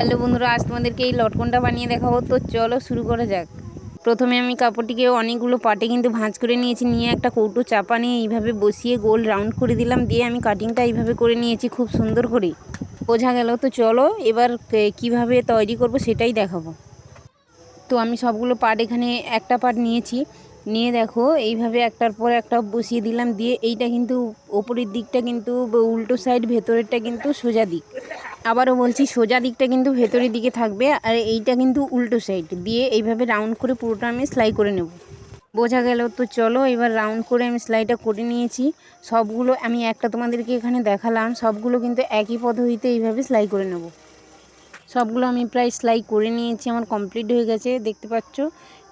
Hello বন্ধুরা, আজ তোমাদেরকে এই লটকনটা বানিয়ে দেখাবো। তো চলো শুরু করা যাক। প্রথমে আমি কাপড়টিকে অনেকগুলো পাটে কিন্তু ভাঁজ করে নিয়েছি, নিয়ে একটা কৌটো চাপা নিয়ে এইভাবে বসিয়ে গোল রাউন্ড করে দিলাম, দিয়ে আমি কাটিংটা এইভাবে করে নিয়েছি খুব সুন্দর করে। বোঝা গেল? তো চলো এবার কিভাবে তৈরি করব সেটাই দেখাবো। তো আমি সবগুলো পাট এখানে একটা পাট নিয়েছি, নিয়ে দেখো এইভাবে একটার পর একটা বসিয়ে দিলাম, দিয়ে এইটা কিন্তু ওপরের দিকটা কিন্তু উল্টো সাইড, ভেতরেরটা কিন্তু সোজা দিক। আবারও বলছি, সোজা দিকটা কিন্তু ভেতরের দিকে থাকবে, আর এইটা কিন্তু উল্টো সাইড দিয়ে এইভাবে রাউন্ড করে পুরোটা আমি সেলাই করে নেব। বোঝা গেল? তো চলো এবার রাউন্ড করে আমি সেলাইটা করে নিয়েছি। সবগুলো আমি একটা তোমাদেরকে এখানে দেখালাম, সবগুলো কিন্তু একই পদ্ধতিতে এইভাবে সেলাই করে নেব। সবগুলো আমি প্রায় সেলাই করে নিয়েছি, আমার কমপ্লিট হয়ে গেছে দেখতে পাচ্ছ।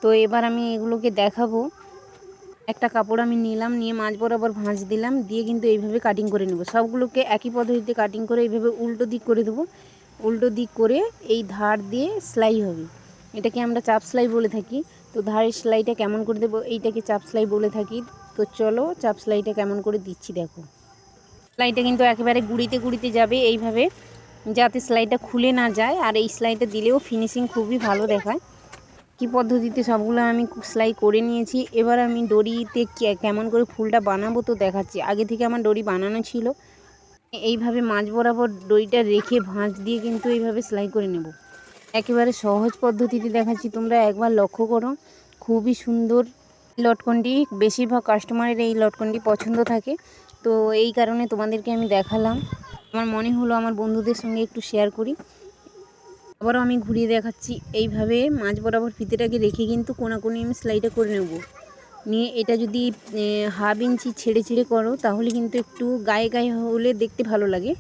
তো এবার আমি এগুলোকে দেখাবো। একটা কাপড় আমি নিলাম, নিয়ে মাঝ বরাবর ভাঁজ দিলাম, দিয়ে কিন্তু এইভাবে কাটিং করে নেব। সবগুলোকে একই পদ্ধতিতে কাটিং করে এইভাবে উল্টো দিক করে দেবো। উল্টো দিক করে এই ধার দিয়ে সেলাই হবে, এটাকে আমরা চাপ সেলাই বলে থাকি। তো ধারের সেলাইটা কেমন করে দেবো, এইটাকে চাপ সেলাই বলে থাকি। তো চলো চাপ সেলাইটা কেমন করে দিচ্ছি দেখো। সেলাইটা কিন্তু একেবারে গুঁড়িতে গুঁড়িতে যাবে এইভাবে, যাতে সেলাইটা খুলে না যায়, আর এই সেলাইটা দিলেও ফিনিশিং খুবই ভালো দেখায়। কী পদ্ধতিতে সবগুলো আমি সেলাই করে নিয়েছি। এবার আমি দড়িতে কেমন করে ফুলটা বানাবো তো দেখাচ্ছি। আগে থেকে আমার দড়ি বানানো ছিল, এইভাবে মাঝ বরাবর দড়িটা রেখে ভাঁজ দিয়ে কিন্তু এইভাবে সেলাই করে নেব। একেবারে সহজ পদ্ধতিতে দেখাচ্ছি, তোমরা একবার লক্ষ্য করো। খুবই সুন্দর লটকনটি, বেশিরভাগ কাস্টমারের এই লটকনটি পছন্দ থাকে, তো এই কারণে তোমাদেরকে আমি দেখালাম। আমার মনে হলো আমার বন্ধুদের সঙ্গে একটু শেয়ার করি। আবারও আমি ঘুরিয়ে দেখাচ্ছি, এইভাবে মাঝ বরাবর ফিতেটাকে রেখে কিন্তু কোনাকুনি আমি সেলাইটা করে নেব। নিয়ে এটা যদি হাফ ইঞ্চি ছেড়ে ছেড়ে করো তাহলে কিন্তু একটু গায়ে গায়ে হলে দেখতে ভালো লাগে।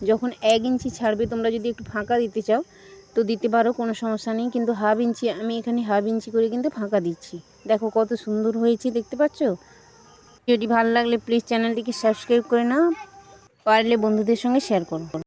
যখন 1 ইঞ্চি ছাড়বে, তোমরা যদি একটু ফাঁকা দিতে চাও তো দিতে পারো, কোনো সমস্যা নেই। কিন্তু হাফ ইঞ্চি, আমি এখানে হাফ ইঞ্চি করে কিন্তু ফাঁকা দিচ্ছি। দেখো কত সুন্দর হয়েছে, দেখতে পাচ্ছ? ভিডিওটি ভালো লাগলে প্লিজ চ্যানেলটিকে সাবস্ক্রাইব করে নাও, পারলে বন্ধুদের সঙ্গে শেয়ার করো।